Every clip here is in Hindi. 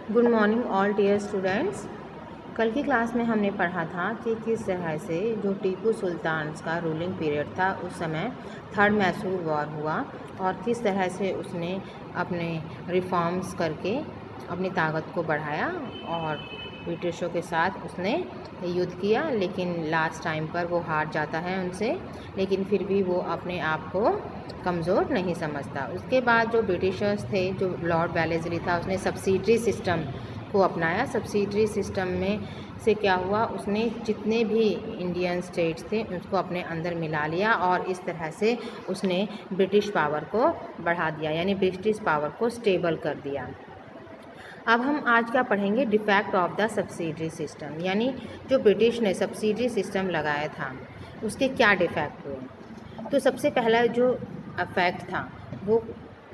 Good morning all dear students. कल की क्लास में हमने पढ़ा था कि किस तरह से जो टीपू सुल्तान का रूलिंग पीरियड था उस समय थर्ड मैसूर वॉर हुआ और किस तरह से उसने अपने रिफॉर्म्स करके अपनी ताकत को बढ़ाया और ब्रिटिशों के साथ उसने युद्ध किया, लेकिन लास्ट टाइम पर वो हार जाता है उनसे, लेकिन फिर भी वो अपने आप को कमज़ोर नहीं समझता। उसके बाद जो ब्रिटिशर्स थे, जो लॉर्ड वेलेस्ली था, उसने सब्सिडरी सिस्टम को अपनाया। सब्सिडरी सिस्टम में से क्या हुआ, उसने जितने भी इंडियन स्टेट्स थे उसको अपने अंदर मिला लिया और इस तरह से उसने ब्रिटिश पावर को बढ़ा दिया, यानी ब्रिटिश पावर को स्टेबल कर दिया। अब हम आज क्या पढ़ेंगे, defect of the subsidiary system, यानी जो ब्रिटिश ने सब्सिडरी सिस्टम लगाया था उसके क्या डिफेक्ट हुए। तो सबसे पहला जो इफेक्ट था वो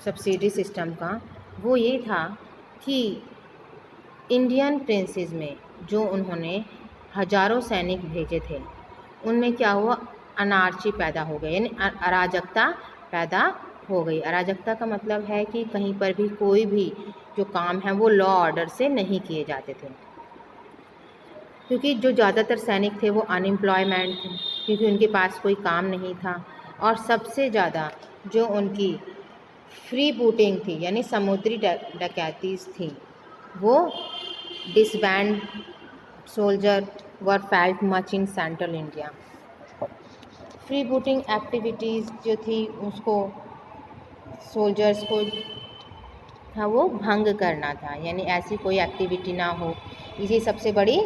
सब्सिडरी सिस्टम का वो ये था कि इंडियन प्रिंसेस में जो उन्होंने हजारों सैनिक भेजे थे उनमें क्या हुआ, अनार्ची पैदा हो गई, यानी अराजकता पैदा हो गई। अराजकता का मतलब है कि कहीं पर भी कोई भी जो काम है वो लॉ ऑर्डर से नहीं किए जाते थे, क्योंकि जो ज़्यादातर सैनिक थे वो अनएम्प्लॉयमेंट थे, क्योंकि उनके पास कोई काम नहीं था। और सबसे ज़्यादा जो उनकी फ्री बूटिंग थी, यानी समुद्री डकैतीज थी, वो disband soldier were felt much in central India. Free booting activities जो थी उसको सोल्जर्स को था वो भंग करना था, यानी ऐसी कोई एक्टिविटी ना हो। इसी सबसे बड़ी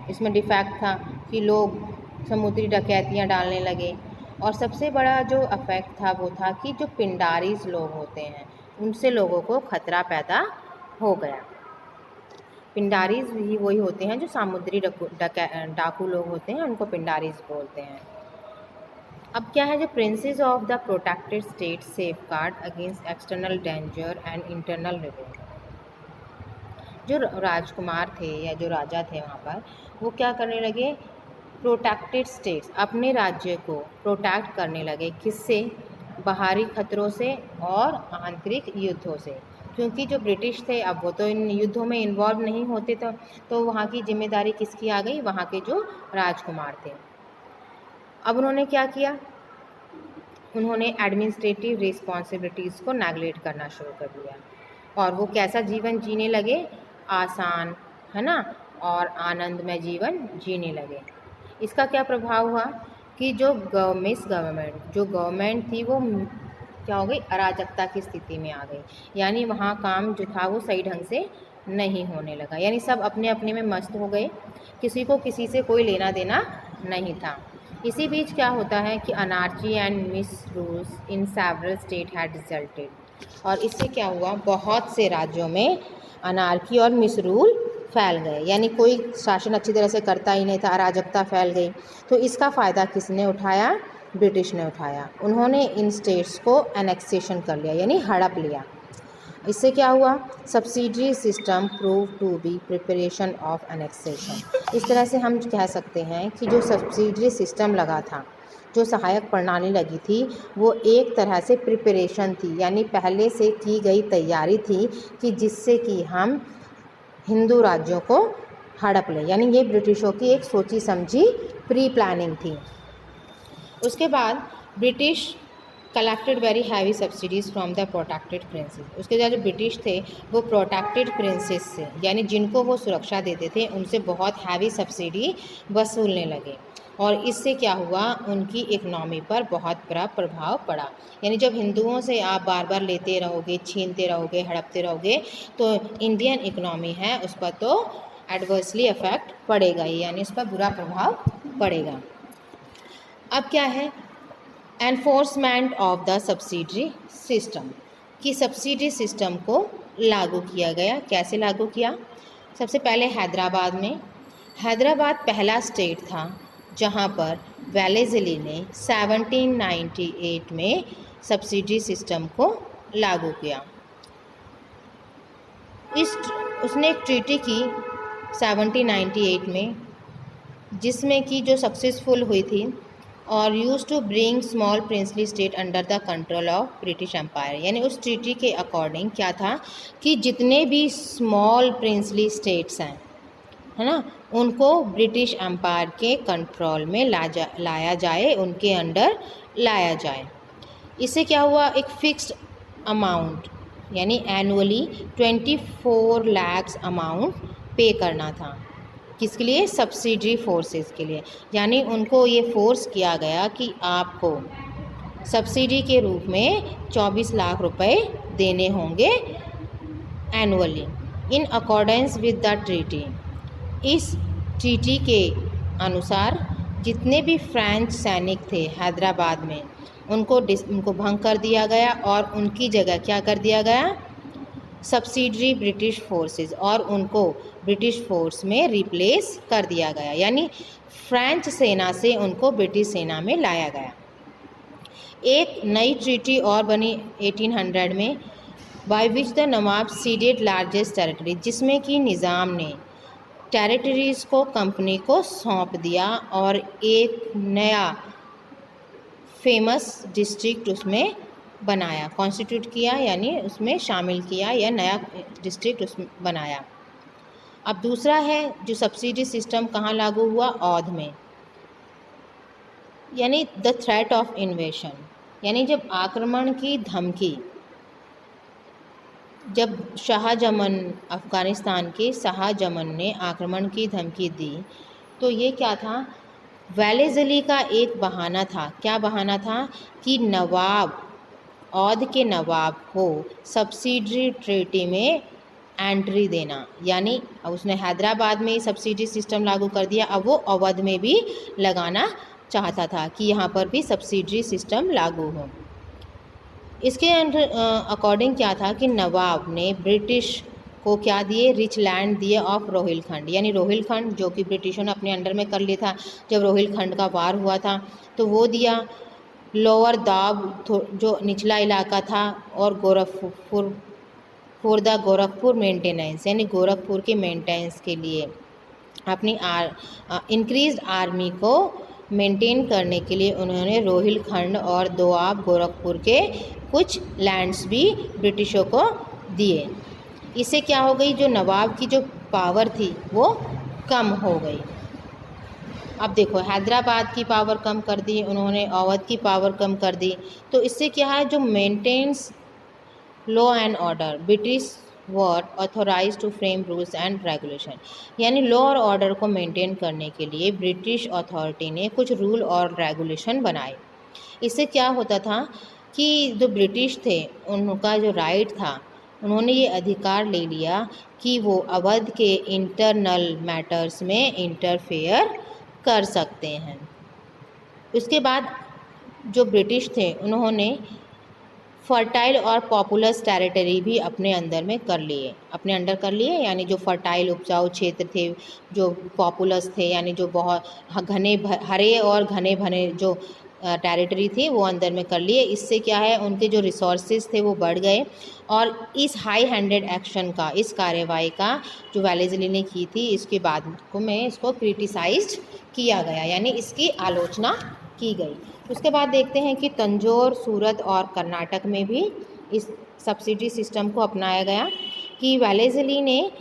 इसमें डिफेक्ट था कि लोग समुद्री डकैतियाँ डालने लगे। और सबसे बड़ा जो अफेक्ट था वो था कि जो पिंडारीज लोग होते हैं उनसे लोगों को खतरा पैदा हो गया। पिंडारीज भी वही होते हैं जो समुद्री डाकू लोग होते हैं, उनको पिंडारीज बोलते हैं। अब क्या है, जो princess of the protected state safe guard against external danger and internal revolt. जो राजकुमार थे या जो राजा थे वहाँ पर, वो क्या करने लगे, प्रोटेक्टेड स्टेट्स, अपने राज्य को प्रोटेक्ट करने लगे। किससे, बाहरी खतरों से और आंतरिक युद्धों से। क्योंकि जो ब्रिटिश थे अब वो तो इन युद्धों में इन्वॉल्व नहीं होते थे, तो वहाँ की जिम्मेदारी किसकी आ गई, वहाँ के जो राजकुमार थे। अब उन्होंने क्या किया, उन्होंने एडमिनिस्ट्रेटिव रिस्पॉन्सिबिलिटीज़ को नेगलेक्ट करना शुरू कर दिया और वो कैसा जीवन जीने लगे, आसान, है ना, और आनंदमय जीवन जीने लगे। इसका क्या प्रभाव हुआ कि जो गवर्नमेंट थी वो क्या हो गई, अराजकता की स्थिति में आ गई, यानी वहाँ काम जो था वो सही ढंग से नहीं होने लगा, यानी सब अपने अपने में मस्त हो गए, किसी को किसी से कोई लेना देना नहीं था। इसी बीच क्या होता है कि anarchy and misrules in several state had resulted, और इससे क्या हुआ, बहुत से राज्यों में अनार्की और मिसरूल फैल गए, यानी कोई शासन अच्छी तरह से करता ही नहीं था, अराजकता फैल गई। तो इसका फ़ायदा किसने उठाया, ब्रिटिश ने उठाया। उन्होंने इन स्टेट्स को एनेक्सेशन कर लिया, यानी हड़प लिया। इससे क्या हुआ, subsidiary system prove to be preparation of annexation. इस तरह से हम कह सकते हैं कि जो सब्सिडरी सिस्टम लगा था, जो सहायक प्रणाली लगी थी, वो एक तरह से प्रिपरेशन थी, यानी पहले से की गई तैयारी थी कि जिससे कि हम हिंदू राज्यों को हड़प लें, यानी ये ब्रिटिशों की एक सोची समझी प्री प्लानिंग थी। उसके बाद British collected very heavy subsidies from the protected princess. उसके बाद जो ब्रिटिश थे वो प्रोटेक्टेड प्रिंसेस से, यानी जिनको वो सुरक्षा देते थे, उनसे बहुत हैवी सब्सिडी वसूलने लगे। और इससे क्या हुआ, उनकी इकनॉमी पर बहुत बड़ा प्रभाव पड़ा। यानी जब हिंदुओं से आप बार बार लेते रहोगे, छीनते रहोगे, हड़पते रहोगे, तो इंडियन इकनॉमी है उस पर तो एडवर्सली इफेक्ट पड़ेगा ही, यानी उस पर बुरा प्रभाव पड़ेगा। अब क्या है, enforcement of the subsidiary system, कि सब्सिडरी सिस्टम को लागू किया गया। कैसे लागू किया, सबसे पहले हैदराबाद पहला स्टेट था जहां पर वेलेस्ली ने 1798 में सब्सिडरी सिस्टम को लागू किया। उसने एक ट्रीटी की 1798 में, जिसमें कि जो सक्सेसफुल हुई थी, और use to bring small princely state under the control of British empire. यानी उस ट्रीटी के अकॉर्डिंग क्या था कि जितने भी स्मॉल प्रिंसली स्टेट्स हैं, है ना, उनको ब्रिटिश एम्पायर के कंट्रोल में लाया जाए, उनके अंडर लाया जाए। इससे क्या हुआ, एक फिक्स्ड अमाउंट यानी एनुअली 24 लाख अमाउंट पे करना था। किसके लिए? सब्सिडरी फोर्सेस के लिए। यानी उनको ये फोर्स किया गया कि आपको सब्सिडी के रूप में 24 लाख रुपए देने होंगे annually, in accordance with the treaty. इस ट्रीटी के अनुसार जितने भी फ्रेंच सैनिक थे हैदराबाद में, उनको भंग कर दिया गया और उनकी जगह क्या कर दिया गया, सब्सिडरी ब्रिटिश फोर्सेस, और उनको ब्रिटिश फोर्स में रिप्लेस कर दिया गया। यानी फ्रेंच सेना से उनको ब्रिटिश सेना में लाया गया। एक नई ट्रीटी और बनी 1800 में, by which the Nawab seeded largest territory, जिसमें कि निज़ाम ने टेरिटरीज़ को कंपनी को सौंप दिया और एक नया फेमस डिस्ट्रिक्ट उसमें बनाया, कॉन्स्टिट्यूट किया, यानी उसमें शामिल किया, या नया डिस्ट्रिक्ट उसमें बनाया। अब दूसरा है जो सब्सिडी सिस्टम कहाँ लागू हुआ, औध में। यानी द थ्रेट ऑफ इन्वेशन, यानी जब आक्रमण की धमकी, जब शाहजमन, अफ़गानिस्तान के शाहजमन ने आक्रमण की धमकी दी, तो ये क्या था, वेलेज़ली का एक बहाना था। क्या बहाना था कि नवाब, औध के नवाब को सब्सिडरी ट्रीटी में एंट्री देना। यानी अब उसने हैदराबाद में सब्सिडी सिस्टम लागू कर दिया, अब वो अवध में भी लगाना चाहता था कि यहाँ पर भी सब्सिडरी सिस्टम लागू हो। इसके अकॉर्डिंग क्या था कि नवाब ने ब्रिटिश को क्या दिए, रिच लैंड दिए ऑफ रोहिलखंड। यानी रोहिलखंड जो कि ब्रिटिशों ने अपने अंडर में कर लिया था जब रोहिलखंड का वार हुआ था, तो वो दिया। लोअर दाब जो निचला इलाका था, और Gorakhpur, for the Gorakhpur maintenance, यानी गोरखपुर के मेंटेनेंस के लिए, अपनी इंक्रीज्ड आर्मी को मेंटेन करने के लिए उन्होंने रोहिलखंड और दोआब गोरखपुर के कुछ लैंड्स भी ब्रिटिशों को दिए। इससे क्या हो गई, जो नवाब की जो पावर थी वो कम हो गई। अब देखो, हैदराबाद की पावर कम कर दी उन्होंने, अवध की पावर कम कर दी, तो इससे क्या है, जो maintains law and order, British were authorise to frame rules and regulation. यानी लॉ और ऑर्डर को मेंटेन करने के लिए ब्रिटिश अथॉरिटी ने कुछ रूल और रेगुलेशन बनाए। इससे क्या होता था कि जो ब्रिटिश थे उनका जो राइट था, उन्होंने ये अधिकार ले लिया कि वो अवध के इंटरनल मैटर्स में इंटरफेयर कर सकते हैं। उसके बाद जो ब्रिटिश थे उन्होंने फर्टाइल और पॉपुलस टेरिटरी भी अपने अंडर कर लिए। यानी जो फर्टाइल उपजाऊ क्षेत्र थे, जो पॉपुलस थे, यानी जो बहुत हरे और घने भने जो टेरिटरी थी वो अंदर में कर लिए। इससे क्या है, उनके जो रिसोर्सेज थे वो बढ़ गए। और इस हाई हैंडेड एक्शन का, इस कार्रवाई का जो वेलेज़ली ने की थी, इसके बाद में इसको क्रिटिसाइज्ड किया गया, यानी इसकी आलोचना की गई। उसके बाद देखते हैं कि तंजौर, सूरत और कर्नाटक में भी इस सब्सिडी सिस्टम को अपनाया गया। कि वेलेज़ली ने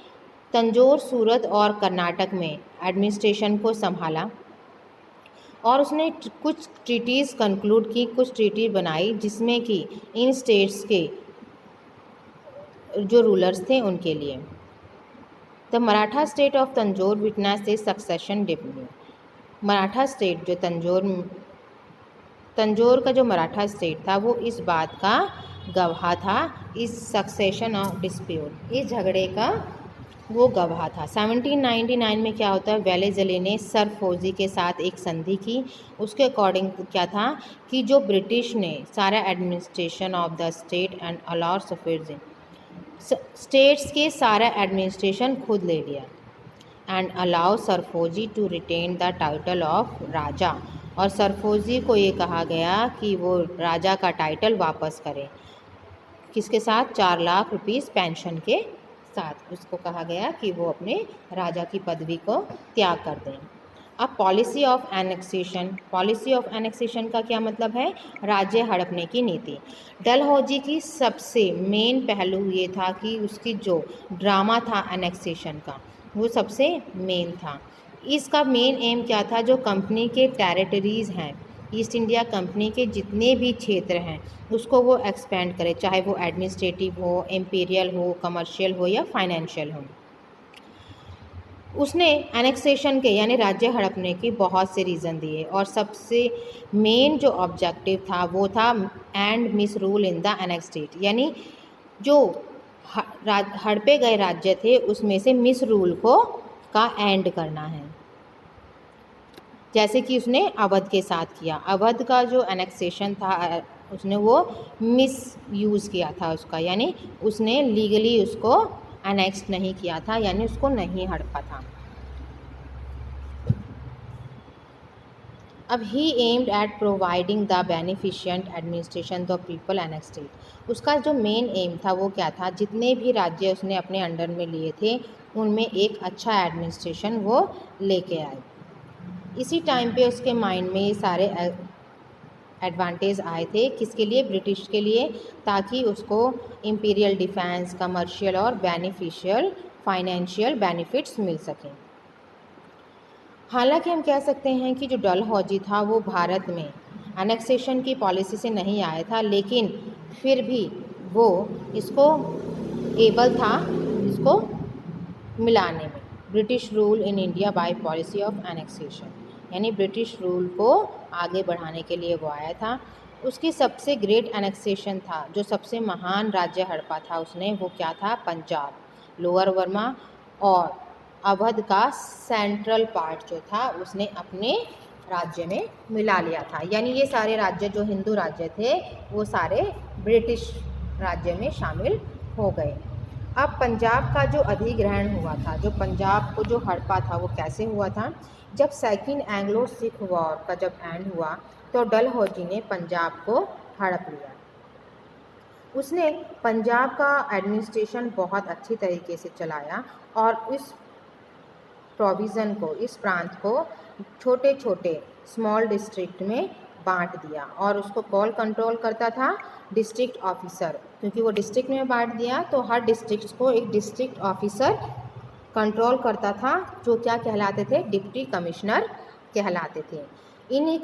तंजौर, सूरत और कर्नाटक में एडमिनिस्ट्रेशन को संभाला और उसने कुछ ट्रीटीज़ कंक्लूड की, कुछ ट्रीटी बनाई, जिसमें कि इन स्टेट्स के जो रूलर्स थे उनके लिए। The Maratha state of Tanjore witness a succession dispute. Maratha state जो तंजौर का जो मराठा स्टेट था वो इस बात का गवाह था, इस सक्सेशन ऑफ डिस्प्यूट, इस झगड़े का वो गवाह था। 1799 में क्या होता है, वेलेज़ली ने सर फौजी के साथ एक संधि की। उसके अकॉर्डिंग क्या था कि जो ब्रिटिश ने सारा administration of the state and allow सफेर्जिन, स्टेट्स के सारा एडमिनिस्ट्रेशन खुद ले लिया, and allow Serfoji to retain the title of raja. और सरफौजी को ये कहा गया कि वो राजा का टाइटल वापस करें। किसके साथ? 4 लाख रुपीस पेंशन के साथ उसको कहा गया कि वो अपने राजा की पदवी को त्याग कर दें। अब policy of annexation, policy of annexation का क्या मतलब है? राज्य हड़पने की नीति। डलहौजी की सबसे मेन पहलू ये था कि उसकी जो ड्रामा था एनेक्सेशन का वो सबसे मेन था। इसका मेन एम क्या था? जो कंपनी के टेरिटरीज़ हैं, ईस्ट इंडिया कंपनी के जितने भी क्षेत्र हैं उसको वो एक्सपेंड करे, चाहे वो एडमिनिस्ट्रेटिव हो, इम्पीरियल हो, कमर्शियल हो या फाइनेंशियल हो। उसने एनेक्सेशन के यानी राज्य हड़पने की बहुत से रीज़न दिए और सबसे मेन जो ऑब्जेक्टिव था वो था and miss rule in the annex state, यानी जो हड़पे गए राज्य थे उसमें से मिस रूल को का एंड करना है। जैसे कि उसने अवध के साथ किया। अवध का जो एनेक्सेशन था उसने वो मिस यूज़ किया था उसका, यानी उसने लीगली उसको एनेक्स नहीं किया था, यानी उसको नहीं हड़पा था। अब he aimed at providing the beneficent administration the people annex state. उसका जो मेन एम था वो क्या था? जितने भी राज्य उसने अपने अंडर में लिए थे उनमें एक अच्छा एडमिनिस्ट्रेशन वो लेके आए। इसी टाइम पे उसके माइंड में ये सारे एडवांटेज आए थे। किसके लिए? ब्रिटिश के लिए, ताकि उसको इम्पीरियल डिफेंस, कमर्शियल और बेनिफिशियल फाइनेंशियल बेनिफिट्स मिल सकें। हालांकि हम कह सकते हैं कि जो डलहौजी था वो भारत में एनेक्सेशन की पॉलिसी से नहीं आया था, लेकिन फिर भी वो इसको एबल था इसको मिलाने में। British rule in India by policy of annexation, यानी ब्रिटिश रूल को आगे बढ़ाने के लिए वो आया था। उसकी सबसे ग्रेट एनेक्सेशन था, जो सबसे महान राज्य हड़पा था उसने, वो क्या था? पंजाब, लोअर बर्मा और अवध का सेंट्रल पार्ट जो था उसने अपने राज्य में मिला लिया था। यानी ये सारे राज्य जो हिंदू राज्य थे वो सारे ब्रिटिश राज्य में शामिल हो गए। अब पंजाब का जो अधिग्रहण हुआ था, जो पंजाब को जो हड़पा था वो कैसे हुआ था? जब सेकंड एंग्लो सिख वॉर का जब एंड हुआ तो डलहौजी ने पंजाब को हड़प लिया। उसने पंजाब का एडमिनिस्ट्रेशन बहुत अच्छी तरीके से चलाया और इस प्रोविज़न को, इस प्रांत को छोटे छोटे स्मॉल डिस्ट्रिक्ट में बांट दिया और उसको कॉल कंट्रोल करता था डिस्ट्रिक्ट ऑफिसर। क्योंकि वो डिस्ट्रिक्ट में बांट दिया तो हर डिस्ट्रिक्ट को एक डिस्ट्रिक्ट ऑफिसर कंट्रोल करता था, जो क्या कहलाते थे? डिप्टी कमिश्नर कहलाते थे। इन्हीं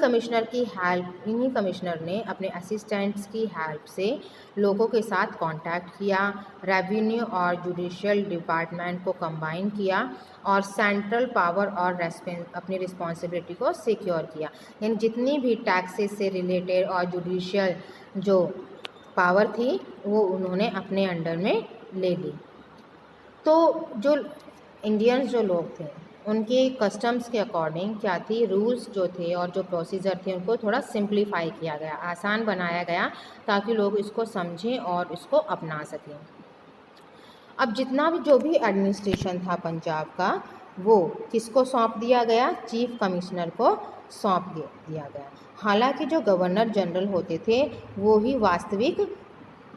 कमिश्नर ने अपने असिस्टेंट्स की हेल्प से लोगों के साथ कांटेक्ट किया, रेवेन्यू और जुडिशियल डिपार्टमेंट को कंबाइन किया और सेंट्रल पावर और अपनी रिस्पॉन्सिबिलिटी को सिक्योर किया। यानी जितनी भी टैक्सेस से रिलेटेड और जुडिशियल जो पावर थी वो उन्होंने अपने अंडर में ले ली। तो जो इंडियंस जो लोग थे उनके कस्टम्स के अकॉर्डिंग क्या थी? रूल्स जो थे और जो प्रोसीजर थे उनको थोड़ा सिंप्लीफाई किया गया, आसान बनाया गया, ताकि लोग इसको समझें और इसको अपना सकें। अब जितना भी जो भी एडमिनिस्ट्रेशन था पंजाब का वो किसको सौंप दिया गया? चीफ कमिश्नर को सौंप दिया गया। हालांकि जो गवर्नर जनरल होते थे वो ही वास्तविक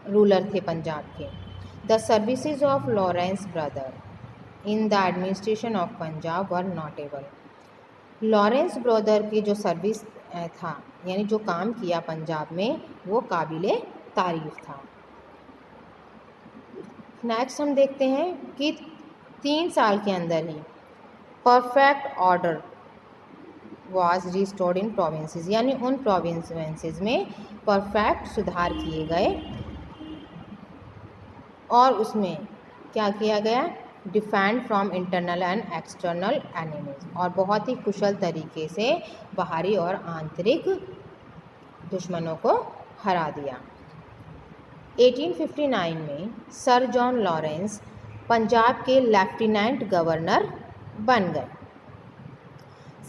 रूलर थे पंजाब के। The services of Lawrence brother in the administration of Punjab were notable. Lawrence brother की जो सर्विस था, यानी जो काम किया पंजाब में, वो काबिले तारीफ था। नेक्स्ट हम देखते हैं कि 3 साल के अंदर ही perfect order was restored in provinces, यानी उन प्रोविंसेस में परफेक्ट सुधार किए गए और उसमें क्या किया गया? Defend from internal and external enemies, और बहुत ही कुशल तरीके से बाहरी और आंतरिक दुश्मनों को हरा दिया। 1859 में सर जॉन लॉरेंस पंजाब के लेफ्टिनेंट गवर्नर बन गए।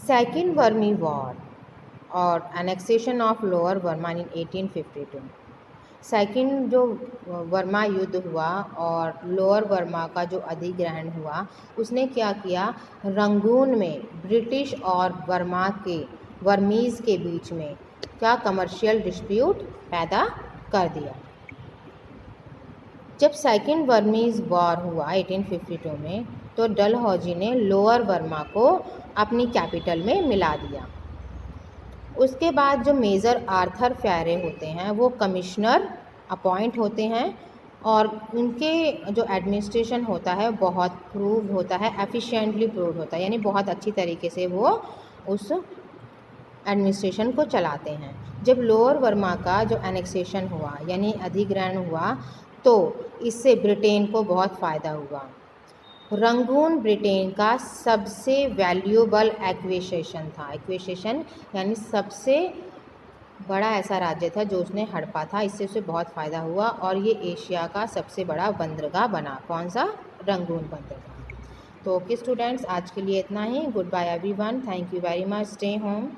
सेकेंड बर्मी वॉर और annexation of lower Burma in 1852। Second जो बर्मा युद्ध हुआ और लोअर बर्मा का जो अधिग्रहण हुआ, उसने क्या किया? रंगून में ब्रिटिश और बर्मीज़ के बीच में क्या कमर्शियल डिस्प्यूट पैदा कर दिया। जब सेकंड बर्मीज़ वॉर हुआ 1852 में तो डलहौजी ने लोअर बर्मा को अपनी कैपिटल में मिला दिया। उसके बाद जो मेजर आर्थर फ्यारे होते हैं वो कमिश्नर अपॉइंट होते हैं और उनके जो एडमिनिस्ट्रेशन होता है बहुत प्रूव होता है, एफिशिएंटली प्रूव होता है, यानी बहुत अच्छी तरीके से वो उस एडमिनिस्ट्रेशन को चलाते हैं। जब लोअर बर्मा का जो एनेक्सेशन हुआ यानी अधिग्रहण हुआ तो इससे ब्रिटेन को बहुत फ़ायदा हुआ। रंगून ब्रिटेन का सबसे वैल्यूएबल एक्विजिशन था। एक्विजिशन यानी सबसे बड़ा ऐसा राज्य था जो उसने हड़पा था, इससे उसे बहुत फ़ायदा हुआ और ये एशिया का सबसे बड़ा बंदरगाह बना। कौन सा? रंगून बंदरगाह। तो ओके स्टूडेंट्स, आज के लिए इतना ही। Good bye everyone, thank you very much, stay home.